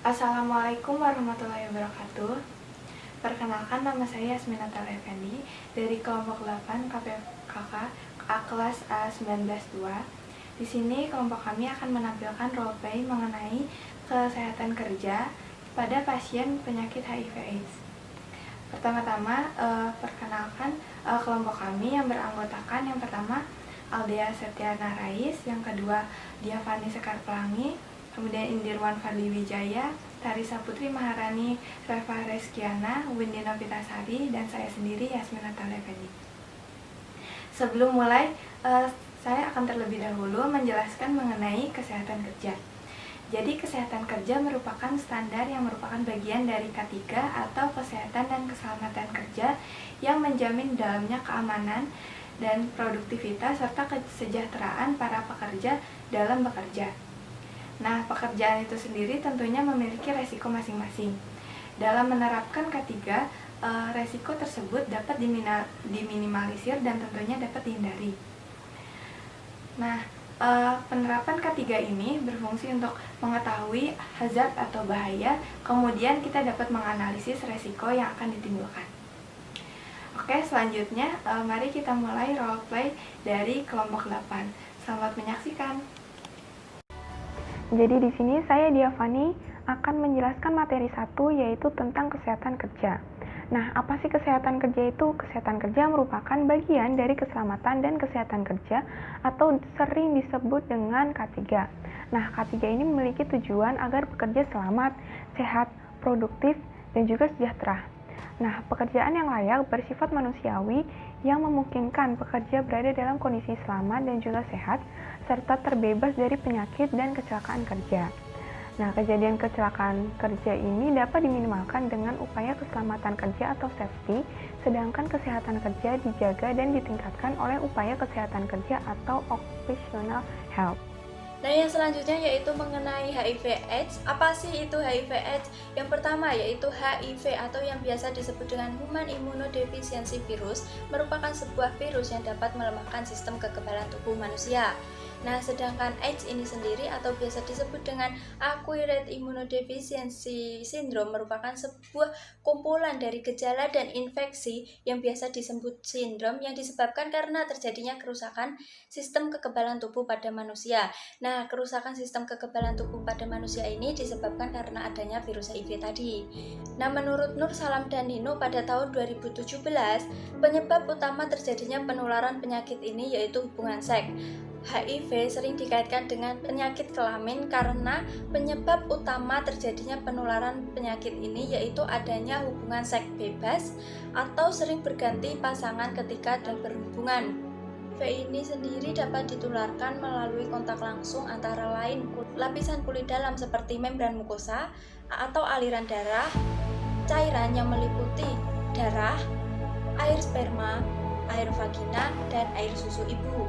Assalamualaikum warahmatullahi wabarakatuh. Perkenalkan, nama saya Yasminatal Effendi dari kelompok 8 KPKK A kelas A192. Di sini kelompok kami akan menampilkan roleplay mengenai kesehatan kerja pada pasien penyakit HIV/AIDS. Pertama-tama, perkenalkan kelompok kami yang beranggotakan yang pertama Aldea Septiana Rais, yang kedua Diavani Sekar Pelangi, kemudian Indirwan Fadli Wijaya, Tarisa Putri Maharani, Reva Reskiana, Windy Novitasari, dan saya sendiri Yasminatal Effendi. Sebelum mulai, saya akan terlebih dahulu menjelaskan mengenai kesehatan kerja. Jadi kesehatan kerja merupakan standar yang merupakan bagian dari K3 atau kesehatan dan keselamatan kerja yang menjamin dalamnya keamanan dan produktivitas serta kesejahteraan para pekerja dalam bekerja. Nah, pekerjaan itu sendiri tentunya memiliki resiko masing-masing. Dalam menerapkan K3, resiko tersebut dapat diminimalisir dan tentunya dapat dihindari. Nah, penerapan K3 ini berfungsi untuk mengetahui hazard atau bahaya, kemudian kita dapat menganalisis resiko yang akan ditimbulkan. Oke, selanjutnya mari kita mulai roleplay dari kelompok 8. Selamat menyaksikan. Jadi di sini saya Diavani akan menjelaskan materi 1, yaitu tentang kesehatan kerja. Nah, apa sih kesehatan kerja itu? Kesehatan kerja merupakan bagian dari keselamatan dan kesehatan kerja atau sering disebut dengan K3. Nah, K3 ini memiliki tujuan agar pekerja selamat, sehat, produktif, dan juga sejahtera. Nah, pekerjaan yang layak bersifat manusiawi yang memungkinkan pekerja berada dalam kondisi selamat dan juga sehat, serta terbebas dari penyakit dan kecelakaan kerja. Nah, kejadian kecelakaan kerja ini dapat diminimalkan dengan upaya keselamatan kerja atau safety, sedangkan kesehatan kerja dijaga dan ditingkatkan oleh upaya kesehatan kerja atau occupational health. Nah, yang selanjutnya yaitu mengenai HIV/AIDS. Apa sih itu HIV/AIDS? Yang pertama yaitu HIV atau yang biasa disebut dengan Human Immunodeficiency Virus, merupakan sebuah virus yang dapat melemahkan sistem kekebalan tubuh manusia. Nah, sedangkan AIDS ini sendiri atau biasa disebut dengan Acquired Immunodeficiency Syndrome merupakan sebuah kumpulan dari gejala dan infeksi yang biasa disebut sindrom yang disebabkan karena terjadinya kerusakan sistem kekebalan tubuh pada manusia. Nah, kerusakan sistem kekebalan tubuh pada manusia ini disebabkan karena adanya virus HIV tadi. Nah, menurut Nur Salam dan Nino pada tahun 2017, penyebab utama terjadinya penularan penyakit ini yaitu hubungan seks. HIV sering dikaitkan dengan penyakit kelamin karena penyebab utama terjadinya penularan penyakit ini yaitu adanya hubungan seks bebas atau sering berganti pasangan ketika berhubungan. HIV ini sendiri dapat ditularkan melalui kontak langsung antara lain lapisan kulit dalam seperti membran mukosa atau aliran darah, cairan yang meliputi darah, air sperma, air vagina, dan air susu ibu.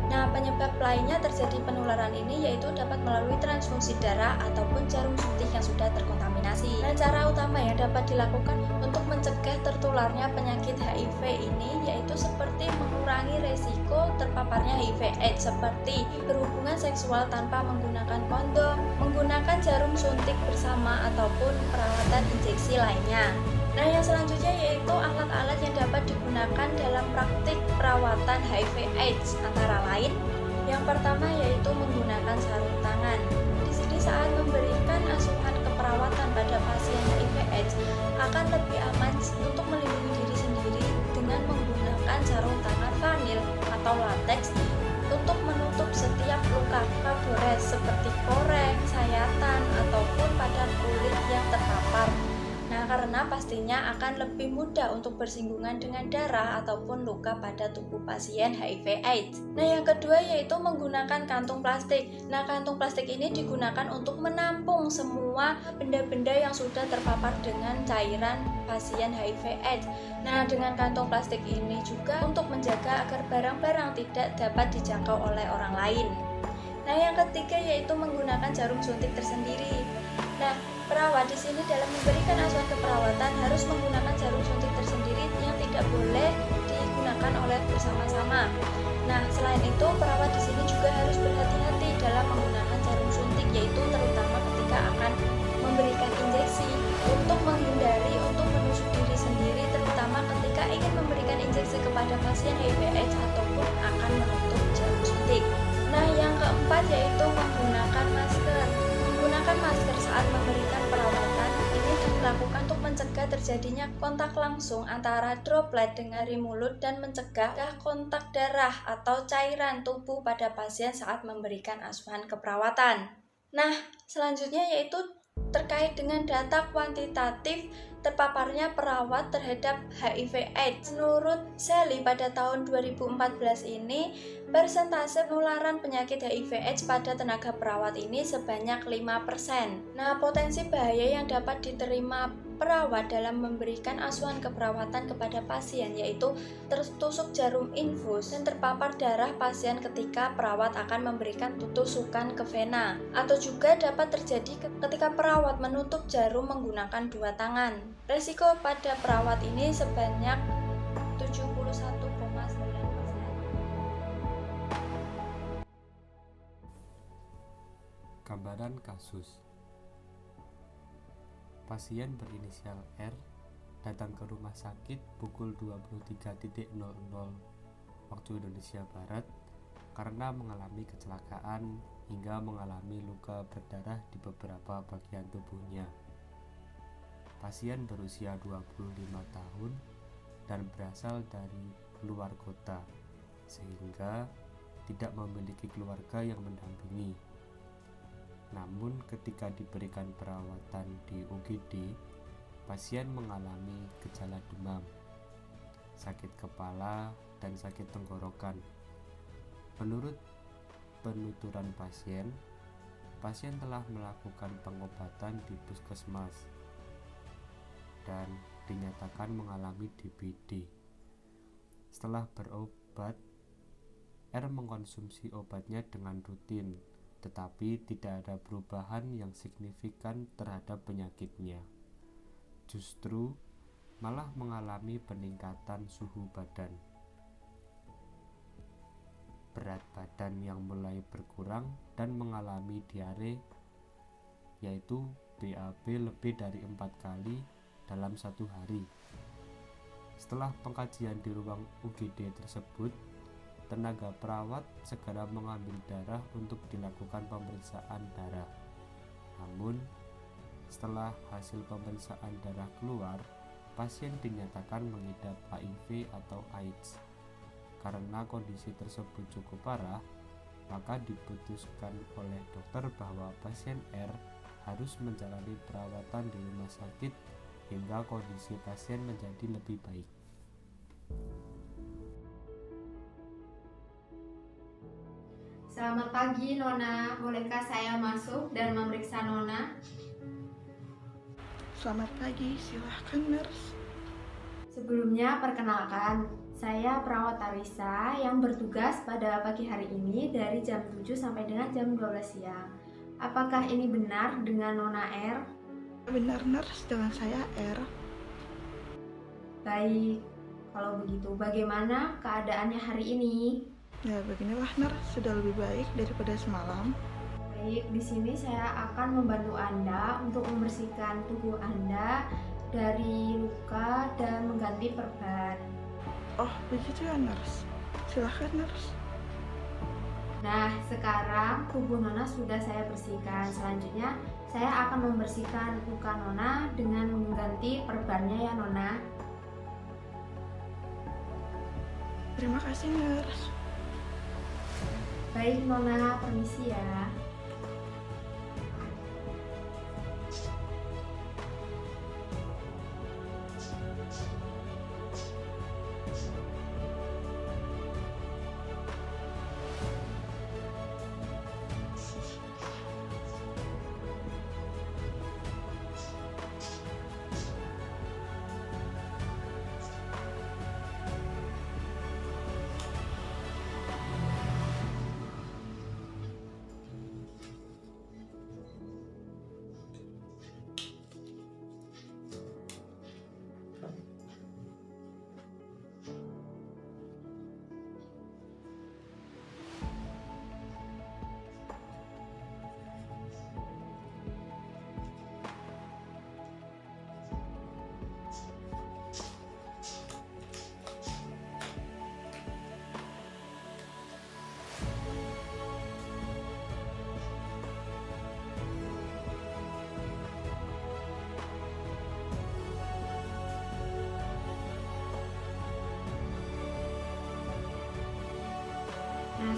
Nah, penyebab lainnya terjadi penularan ini yaitu dapat melalui transfusi darah ataupun jarum suntik yang sudah terkontaminasi. Nah, cara utama yang dapat dilakukan untuk mencegah tertularnya penyakit HIV ini yaitu seperti mengurangi resiko terpaparnya HIV/AIDS seperti berhubungan seksual tanpa menggunakan kondom, menggunakan jarum suntik bersama ataupun perawatan injeksi lainnya. Nah, yang selanjutnya yaitu alat-alat yang dapat digunakan dalam praktik perawatan HIV/AIDS antara lain. Yang pertama yaitu menggunakan sarung tangan. Di sini saat memberikan asuhan keperawatan pada pasien HIV/AIDS akan lebih aman untuk melindungi diri sendiri dengan menggunakan sarung tangan vanil atau latex untuk menutup setiap luka gores seperti koreng, sayatan, ataupun pada kulit yang terpapar. Nah, karena pastinya akan lebih mudah untuk bersinggungan dengan darah ataupun luka pada tubuh pasien HIV/AIDS. Nah, yang kedua yaitu menggunakan kantung plastik. Nah, kantung plastik ini digunakan untuk menampung semua benda-benda yang sudah terpapar dengan cairan pasien HIV/AIDS. Nah, dengan kantong plastik ini juga untuk menjaga agar barang-barang tidak dapat dijangkau oleh orang lain. Nah, yang ketiga yaitu menggunakan jarum suntik tersendiri. Nah, perawat di sini dalam memberikan asuhan keperawatan harus menggunakan jarum suntik tersendiri yang tidak boleh digunakan oleh bersama-sama. Nah, selain itu perawat di sini juga harus berhati-hati dalam menggunakan jarum suntik, yaitu terutama ketika akan jika ingin memberikan injeksi kepada pasien HIV/AIDS ataupun akan menutup jarum suntik. Nah, yang keempat yaitu menggunakan masker. Menggunakan masker saat memberikan perawatan ini dilakukan untuk mencegah terjadinya kontak langsung antara droplet dari mulut dan mencegah kontak darah atau cairan tubuh pada pasien saat memberikan asuhan keperawatan. Nah, selanjutnya yaitu terkait dengan data kuantitatif terpaparnya perawat terhadap HIV/AIDS. Menurut Sally pada tahun 2014 ini, persentase penularan penyakit HIV/AIDS pada tenaga perawat ini sebanyak 5%. Nah, potensi bahaya yang dapat diterima perawat dalam memberikan asuhan keperawatan kepada pasien yaitu tertusuk jarum infus dan terpapar darah pasien ketika perawat akan memberikan tusukan ke vena, atau juga dapat terjadi ketika perawat menutup jarum menggunakan dua tangan. Resiko pada perawat ini sebanyak 71,9%. Gambaran kasus. Pasien berinisial R datang ke rumah sakit pukul 23.00 waktu Indonesia Barat karena mengalami kecelakaan hingga mengalami luka berdarah di beberapa bagian tubuhnya. Pasien berusia 25 tahun dan berasal dari luar kota, sehingga tidak memiliki keluarga yang mendampingi. Namun ketika diberikan perawatan di UGD, pasien mengalami gejala demam, sakit kepala, dan sakit tenggorokan. Menurut penuturan pasien telah melakukan pengobatan di puskesmas dan dinyatakan mengalami DBD. Setelah berobat, R mengkonsumsi obatnya dengan rutin, tetapi tidak ada perubahan yang signifikan terhadap penyakitnya. Justru malah mengalami peningkatan suhu badan, berat badan yang mulai berkurang, dan mengalami diare, yaitu BAB lebih dari 4 kali dalam 1 hari. Setelah pengkajian di ruang UGD tersebut, tenaga perawat segera mengambil darah untuk dilakukan pemeriksaan darah. Namun, setelah hasil pemeriksaan darah keluar, pasien dinyatakan mengidap HIV atau AIDS. Karena kondisi tersebut cukup parah, maka diputuskan oleh dokter bahwa pasien R harus menjalani perawatan di rumah sakit hingga kondisi pasien menjadi lebih baik. Selamat pagi Nona, bolehkah saya masuk dan memeriksa Nona? Selamat pagi, silahkan nurse. Sebelumnya perkenalkan, saya perawat Arisa yang bertugas pada pagi hari ini dari jam 7 sampai dengan jam 12 siang. Apakah ini benar dengan Nona R? Benar nurse, dengan saya R. Baik, kalau begitu bagaimana keadaannya hari ini? Ya beginilah nurse, sudah lebih baik daripada semalam. Baik, di sini saya akan membantu Anda untuk membersihkan tubuh Anda dari luka dan mengganti perban. Oh begitu ya nurse, silahkan nurse. Nah, sekarang tubuh Nona sudah saya bersihkan. Selanjutnya, saya akan membersihkan luka Nona dengan mengganti perbannya ya Nona. Terima kasih nurse. Baik Nona, permisi ya.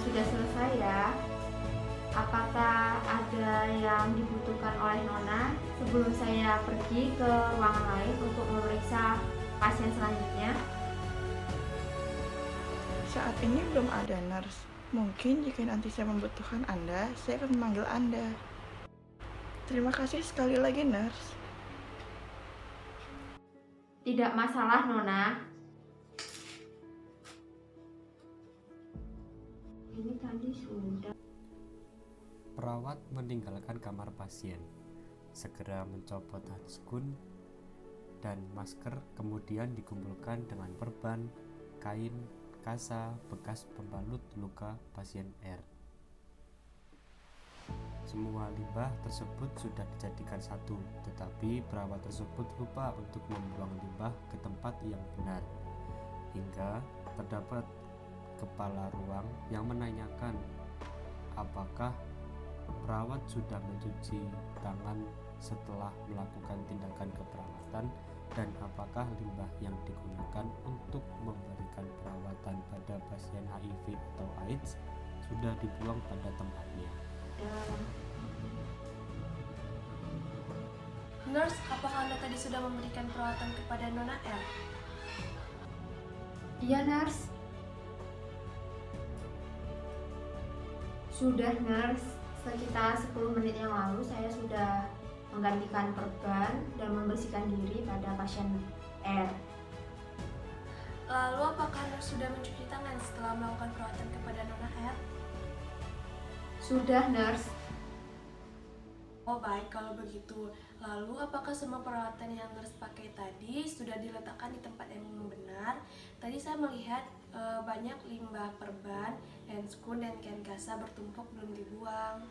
sudah selesai ya. Apakah ada yang dibutuhkan oleh Nona sebelum saya pergi ke ruangan lain untuk memeriksa pasien selanjutnya? Saat ini belum ada, nurse. Mungkin jika nanti saya membutuhkan Anda, saya akan memanggil Anda. Terima kasih sekali lagi, nurse. Tidak masalah, Nona. Ini tadi sudah. Perawat meninggalkan kamar pasien, segera mencopot handskun dan masker, kemudian dikumpulkan dengan perban, kain, kasa, bekas pembalut luka pasien R. Semua limbah tersebut sudah dijadikan satu, tetapi perawat tersebut lupa untuk membuang limbah ke tempat yang benar. Hingga terdapat kepala ruang yang menanyakan apakah perawat sudah mencuci tangan setelah melakukan tindakan keperawatan dan apakah limbah yang digunakan untuk memberikan perawatan pada pasien HIV atau AIDS sudah dibuang pada tempatnya. Nurse, apakah Anda tadi sudah memberikan perawatan kepada Nona L? Iya, nurse. Sudah, nurse. Sekitar 10 menit yang lalu saya sudah menggantikan perban dan membersihkan diri pada pasien R. Lalu apakah Nurse sudah mencuci tangan setelah melakukan perawatan kepada Nona R? Sudah, nurse. Oh baik, kalau begitu. Lalu apakah semua peralatan yang Nurse pakai tadi sudah diletakkan di tempat yang benar? Tadi saya melihat banyak limbah perban, handskun, dan kain kasa bertumpuk belum dibuang.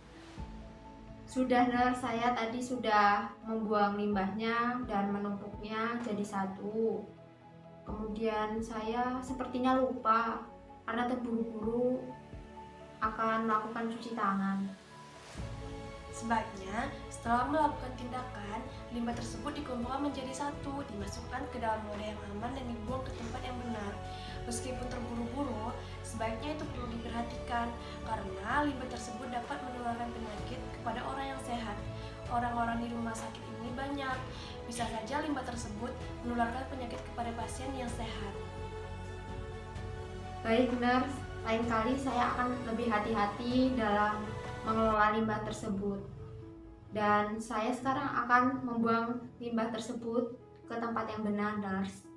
Sudah, nurse. Saya tadi sudah membuang limbahnya dan menumpuknya jadi satu. Kemudian saya sepertinya lupa karena terburu-buru akan melakukan cuci tangan. Sebaiknya, setelah melakukan tindakan, limbah tersebut dikumpulkan menjadi satu, dimasukkan ke dalam wadah yang aman dan dibuang ke tempat yang benar. Meskipun terburu-buru, sebaiknya itu perlu diperhatikan karena limbah tersebut dapat menularkan penyakit kepada orang yang sehat. Orang-orang di rumah sakit ini banyak, bisa saja limbah tersebut menularkan penyakit kepada pasien yang sehat. Baik, nurse. Lain kali saya akan lebih hati-hati dalam mengelola limbah tersebut. Dan saya sekarang akan membuang limbah tersebut ke tempat yang benar, nurse.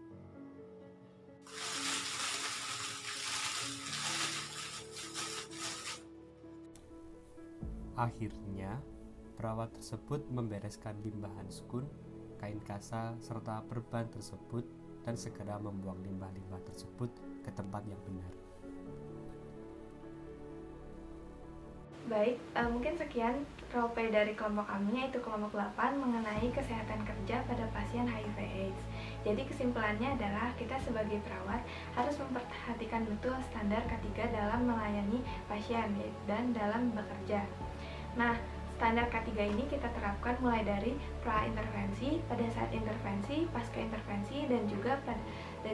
Akhirnya, perawat tersebut membereskan limbah handskun, kain kasa, serta perban tersebut dan segera membuang limbah-limbah tersebut ke tempat yang benar. Baik, mungkin sekian roleplay dari kelompok kami, yaitu kelompok 8 mengenai kesehatan kerja pada pasien HIV/AIDS. Jadi kesimpulannya adalah kita sebagai perawat harus memperhatikan betul standar K3 dalam melayani pasien dan dalam bekerja. Nah, standar K3 ini kita terapkan mulai dari pra-intervensi, pada saat intervensi, pasca intervensi, dan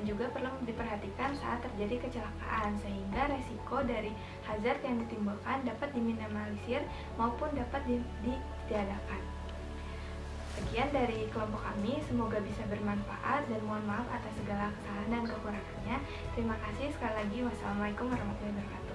juga perlu diperhatikan saat terjadi kecelakaan sehingga resiko dari hazard yang ditimbulkan dapat diminimalisir maupun dapat ditiadakan. Sekian dari kelompok kami, semoga bisa bermanfaat dan mohon maaf atas segala kesalahan dan kekurangannya. Terima kasih sekali lagi. Wassalamualaikum warahmatullahi wabarakatuh.